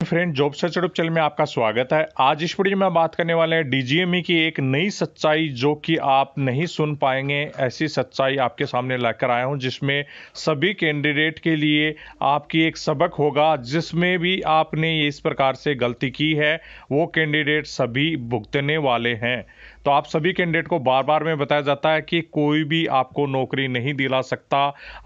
Friend, job search YouTube channel में आपका स्वागत है। आज इस वीडियो में बात करने वाले हैं डीजीएमई की एक नई सच्चाई जो कि आप नहीं सुन पाएंगे। ऐसी सच्चाई आपके सामने लाकर आया हूं जिसमें सभी कैंडिडेट के लिए आपकी एक सबक होगा। जिसमें भी आपने इस प्रकार से गलती की है वो कैंडिडेट सभी भुगतने वाले हैं। तो आप सभी कैंडिडेट को बार बार में बताया जाता है कि कोई भी आपको नौकरी नहीं दिला सकता,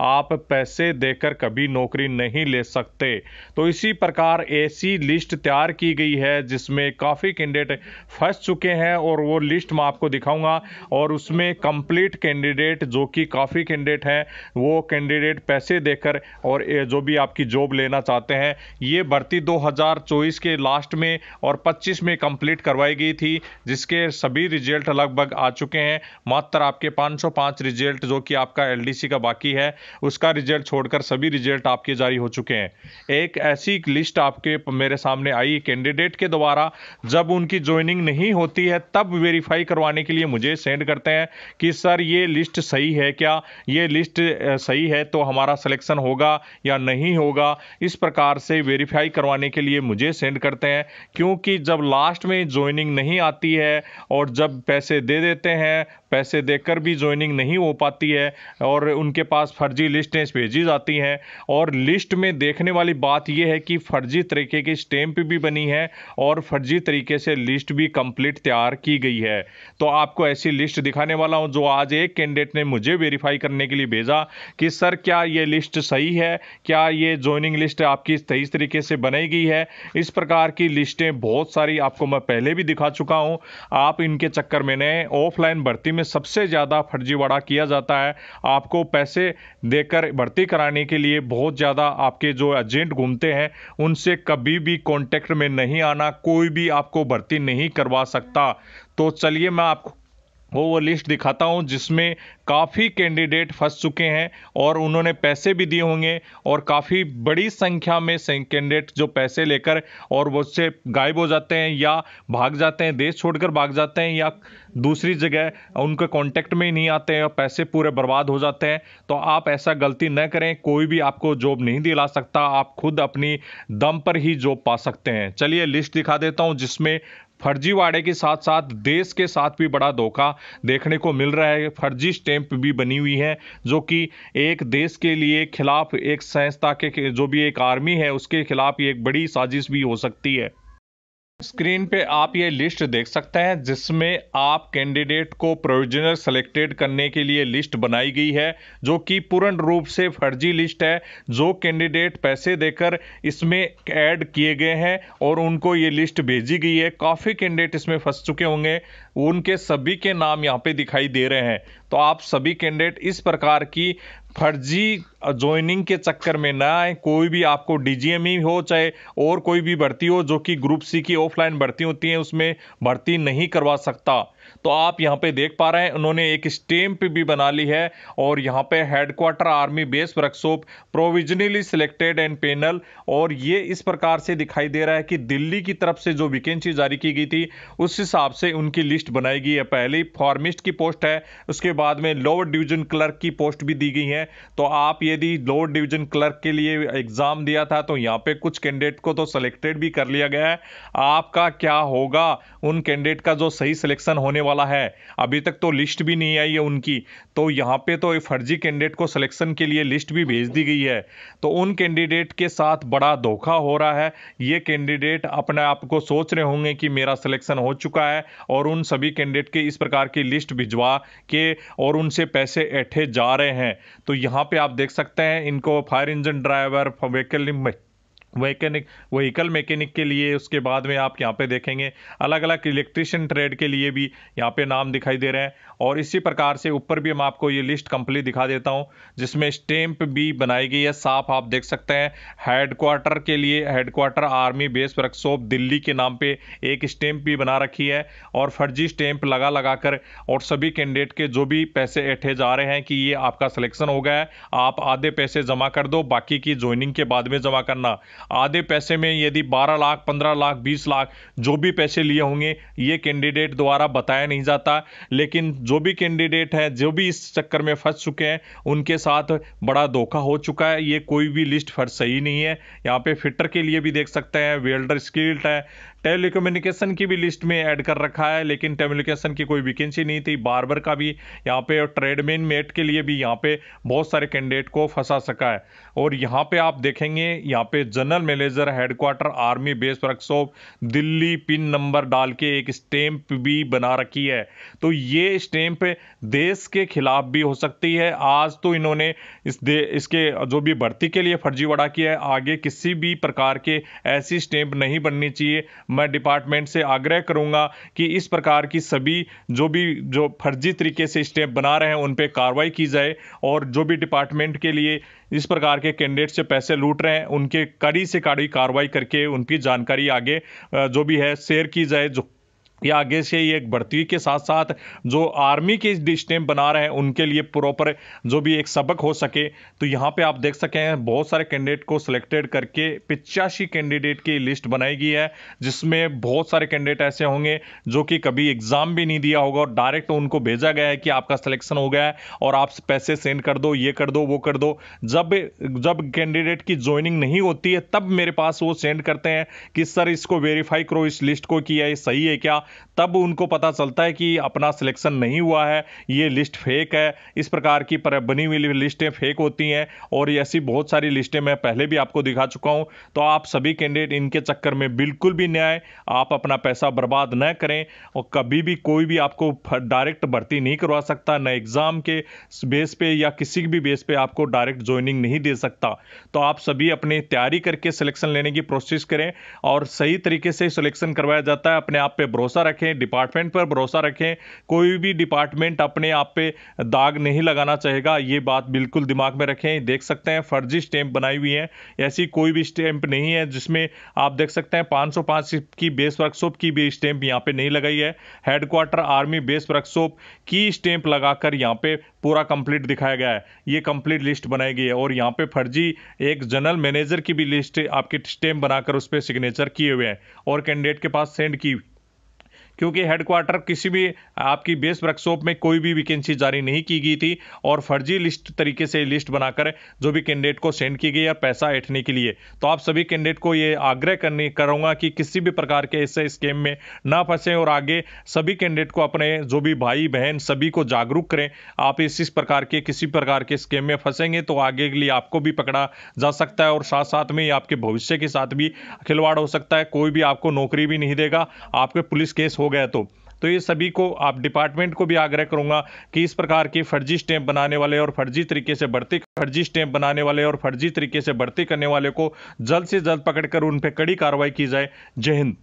आप पैसे देकर कभी नौकरी नहीं ले सकते। तो इसी प्रकार ऐसी लिस्ट तैयार की गई है जिसमें काफ़ी कैंडिडेट फंस चुके हैं और वो लिस्ट मैं आपको दिखाऊंगा। और उसमें कंप्लीट कैंडिडेट जो कि काफ़ी कैंडिडेट हैं वो कैंडिडेट पैसे देकर और जो भी आपकी जॉब लेना चाहते हैं, ये भर्ती 2024 के लास्ट में और 25 में कंप्लीट करवाई गई थी, जिसके सभी रिजल्ट लगभग आ चुके हैं। मात्र आपके 505 रिजल्ट जो कि आपका एलडीसी का बाकी है, उसका रिजल्ट छोड़कर सभी रिजल्ट आपके जारी हो चुके हैं। एक ऐसी लिस्ट आपके मेरे सामने आई कैंडिडेट के द्वारा, जब उनकी ज्वाइनिंग नहीं होती है तब वेरीफाई करवाने के लिए मुझे सेंड करते हैं कि सर ये लिस्ट सही है क्या, ये लिस्ट सही है तो हमारा सिलेक्शन होगा या नहीं होगा। इस प्रकार से वेरीफाई करवाने के लिए मुझे सेंड करते हैं, क्योंकि जब लास्ट में ज्वाइनिंग नहीं आती है और जब पैसे दे देते हैं, पैसे देकर भी ज्वाइनिंग नहीं हो पाती है और उनके पास फर्जी लिस्टें भेजी जाती हैं। और लिस्ट में देखने वाली बात यह है कि फर्जी तरीके की स्टैंप भी बनी है और फर्जी तरीके से लिस्ट भी कंप्लीट तैयार की गई है। तो आपको ऐसी लिस्ट दिखाने वाला हूं जो आज एक कैंडिडेट ने मुझे वेरीफाई करने के लिए भेजा कि सर क्या ये लिस्ट सही है, क्या ये ज्वाइनिंग लिस्ट आपकी सही तरीके से बनाई गई है। इस प्रकार की लिस्टें बहुत सारी आपको मैं पहले भी दिखा चुका हूं। आप इनके चक्कर में ने ऑफलाइन भर्ती में सबसे ज़्यादा फर्जीवाड़ा किया जाता है। आपको पैसे देकर भर्ती कराने के लिए बहुत ज़्यादा आपके जो एजेंट घूमते हैं उनसे कभी भी कांटेक्ट में नहीं आना, कोई भी आपको भर्ती नहीं करवा सकता। तो चलिए मैं आपको वो लिस्ट दिखाता हूं जिसमें काफ़ी कैंडिडेट फंस चुके हैं और उन्होंने पैसे भी दिए होंगे और काफ़ी बड़ी संख्या में कैंडिडेट जो पैसे लेकर और वो उससे गायब हो जाते हैं या भाग जाते हैं, देश छोड़कर भाग जाते हैं या दूसरी जगह उनके कांटेक्ट में ही नहीं आते हैं और पैसे पूरे बर्बाद हो जाते हैं। तो आप ऐसा गलती न करें, कोई भी आपको जॉब नहीं दिला सकता, आप खुद अपनी दम पर ही जॉब पा सकते हैं। चलिए लिस्ट दिखा देता हूं जिसमें फर्जीवाड़े के साथ साथ देश के साथ भी बड़ा धोखा देखने को मिल रहा है। फर्जी स्टैंप भी बनी हुई है जो कि एक देश के लिए खिलाफ, एक संस्था के जो भी एक आर्मी है उसके खिलाफ ये एक बड़ी साजिश भी हो सकती है। स्क्रीन पे आप ये लिस्ट देख सकते हैं जिसमें आप कैंडिडेट को प्रोविजनल सेलेक्टेड करने के लिए लिस्ट बनाई गई है, जो कि पूर्ण रूप से फर्जी लिस्ट है। जो कैंडिडेट पैसे देकर इसमें ऐड किए गए हैं और उनको ये लिस्ट भेजी गई है, काफ़ी कैंडिडेट इसमें फंस चुके होंगे, उनके सभी के नाम यहाँ पे दिखाई दे रहे हैं। तो आप सभी कैंडिडेट इस प्रकार की फर्जी ज्वाइनिंग के चक्कर में ना आए। कोई भी आपको डीजीएमई हो चाहे और कोई भी भर्ती हो जो कि ग्रुप सी की ऑफलाइन भर्ती होती है उसमें भर्ती नहीं करवा सकता। तो आप यहाँ पे देख पा रहे हैं उन्होंने एक स्टैंप भी बना ली है और यहाँ पे headquarter army base workshop provisionally selected and panel, और ये इस प्रकार से दिखाई दे रहा है कि दिल्ली की तरफ से जो वैकेंसी जारी की गई थी उस हिसाब से उनकी लिस्ट बनाई गई है। पहले फार्मिस्ट की पोस्ट है, उसके बाद में लोअर डिवीजन क्लर्क की पोस्ट भी दी गई है। तो आप यदि लोअर डिवीजन क्लर्क के लिए एग्जाम दिया था तो यहाँ पे कुछ कैंडिडेट को तो सिलेक्टेड भी कर लिया गया है। आपका क्या होगा उन कैंडिडेट का जो सही सिलेक्शन होने वाला है, अभी तक तो लिस्ट भी नहीं आई है उनकी। तो यहाँ पे तो फर्जी कैंडिडेट को सिलेक्शन के लिए लिस्ट भी भेज दी गई है। तो उन कैंडिडेट के साथ बड़ा धोखा हो रहा है। ये कैंडिडेट अपने आप को सोच रहे होंगे कि मेरा सिलेक्शन हो चुका है और उन सभी कैंडिडेट के इस प्रकार की लिस्ट भिजवा के और उनसे पैसे ऐंठे जा रहे हैं। तो यहाँ पे आप देख सकते हैं इनको fire engine driver, vehicle mechanic के लिए, उसके बाद में आप यहाँ पे देखेंगे अलग अलग इलेक्ट्रिशियन ट्रेड के लिए भी यहाँ पे नाम दिखाई दे रहे हैं। और इसी प्रकार से ऊपर भी मैं आपको ये लिस्ट कंप्लीट दिखा देता हूँ जिसमें स्टैंप भी बनाई गई है, साफ आप देख सकते हैं। हेडक्वार्टर के लिए headquarter army base workshop Delhi के नाम पे एक स्टैंप भी बना रखी है और फर्जी स्टैंप लगा लगा कर और सभी कैंडिडेट के जो भी पैसे ऐंठे जा रहे हैं कि ये आपका सिलेक्शन हो गया है, आप आधे पैसे जमा कर दो, बाकी की ज्वाइनिंग के बाद में जमा करना। आधे पैसे में यदि 12 लाख, 15 लाख, 20 लाख जो भी पैसे लिए होंगे ये कैंडिडेट द्वारा बताया नहीं जाता। लेकिन जो भी कैंडिडेट है, जो भी इस चक्कर में फंस चुके हैं, उनके साथ बड़ा धोखा हो चुका है। ये कोई भी लिस्ट सही नहीं है। यहाँ पे फिटर के लिए भी देख सकते हैं, वेल्डर स्किल्ड है, टेलीकम्युनिकेशन की भी लिस्ट में ऐड कर रखा है, लेकिन टेलीकम्युनिकेशन की कोई वैकेंसी नहीं थी। बार्बर का भी यहाँ पे, और ट्रेडमैन मेट के लिए भी यहाँ पे बहुत सारे कैंडिडेट को फंसा सका है। और यहाँ पे आप देखेंगे, यहाँ पे general manager headquarter army base workshop Delhi pin number डाल के एक स्टैंप भी बना रखी है। तो ये स्टैंप देश के खिलाफ भी हो सकती है। आज तो इन्होंने इसके जो भी भर्ती के लिए फर्जीवाड़ा किया है, आगे किसी भी प्रकार के ऐसी स्टैंप नहीं बननी चाहिए। मैं डिपार्टमेंट से आग्रह करूंगा कि इस प्रकार की सभी जो फर्जी तरीके से स्टैंप बना रहे हैं उन पे कार्रवाई की जाए, और जो भी डिपार्टमेंट के लिए इस प्रकार के कैंडिडेट से पैसे लूट रहे हैं उनके कड़ी से कड़ी कार्रवाई करके उनकी जानकारी आगे जो भी है शेयर की जाए। जो या आगे से ये भर्ती के साथ साथ जो आर्मी के स्टैंप बना रहे हैं उनके लिए प्रॉपर जो भी एक सबक हो सके। तो यहाँ पे आप देख सके हैं बहुत सारे कैंडिडेट को सिलेक्टेड करके 85 कैंडिडेट की लिस्ट बनाई गई है, जिसमें बहुत सारे कैंडिडेट ऐसे होंगे जो कि कभी एग्जाम भी नहीं दिया होगा और डायरेक्ट उनको भेजा गया है कि आपका सिलेक्शन हो गया है और आप पैसे सेंड कर दो, ये कर दो, वो कर दो। जब कैंडिडेट की ज्वाइनिंग नहीं होती है तब मेरे पास वो सेंड करते हैं कि सर इसको वेरीफाई करो, इस लिस्ट को कि ये सही है क्या। तब उनको पता चलता है कि अपना सिलेक्शन नहीं हुआ है, ये लिस्ट फेक है। इस प्रकार की बनी हुई लिस्टें फेक होती हैं, और ऐसी बहुत सारी लिस्टें मैं पहले भी आपको दिखा चुका हूं। तो आप सभी कैंडिडेट इनके चक्कर में बिल्कुल भी न आए, आप अपना पैसा बर्बाद न करें। और कभी भी कोई भी आपको डायरेक्ट भर्ती नहीं करवा सकता, न एग्जाम के बेस पे या किसी भी बेस पे आपको डायरेक्ट ज्वाइनिंग नहीं दे सकता। तो आप सभी अपनी तैयारी करके सिलेक्शन लेने की कोशिश करें, और सही तरीके से सिलेक्शन करवाया जाता है। अपने आप पे भरोसा रखें, डिपार्टमेंट पर भरोसा रखें। कोई भी डिपार्टमेंट अपने आप पे दाग नहीं लगाना चाहेगा, ये बात बिल्कुल दिमाग में रखें। देख सकते हैं फर्जी स्टैंप बनाई हुई है, ऐसी कोई भी स्टैंप नहीं है। जिसमें आप देख सकते हैं 505 की बेस वर्कशॉप की भी स्टैंप यहाँ पे नहीं लगाई है, हेडक्वार्टर आर्मी बेस वर्कशॉप की स्टैंप लगाकर यहाँ पे पूरा कंप्लीट दिखाया गया है। ये कंप्लीट लिस्ट बनाई गई है, और यहाँ पे फर्जी एक जनरल मैनेजर की भी लिस्ट आपके स्टैंप बनाकर उस पर सिग्नेचर किए हुए हैं और कैंडिडेट के पास सेंड की। क्योंकि हेडक्वार्टर किसी भी आपकी बेस वर्कशॉप में कोई भी वैकेंसी जारी नहीं की गई थी, और फर्जी लिस्ट तरीके से लिस्ट बनाकर जो भी कैंडिडेट को सेंड की गई है पैसा ऐंठने के लिए। तो आप सभी कैंडिडेट को ये आग्रह करूंगा कि किसी भी प्रकार के ऐसे स्कैम में ना फंसे, और आगे सभी कैंडिडेट को, अपने जो भी भाई बहन सभी को जागरूक करें। आप इस प्रकार के किसी प्रकार के स्कैम में फंसेंगे तो आगे के लिए आपको भी पकड़ा जा सकता है, और साथ साथ में आपके भविष्य के साथ भी खिलवाड़ हो सकता है। कोई भी आपको नौकरी भी नहीं देगा, आपके पुलिस केस हो गया तो ये सभी को, आप डिपार्टमेंट को भी आग्रह करूंगा कि इस प्रकार की फर्जी स्टैंप बनाने वाले और फर्जी तरीके से भर्ती करने वाले को जल्द से जल्द पकड़कर उन पर कड़ी कार्रवाई की जाए। जय हिंद।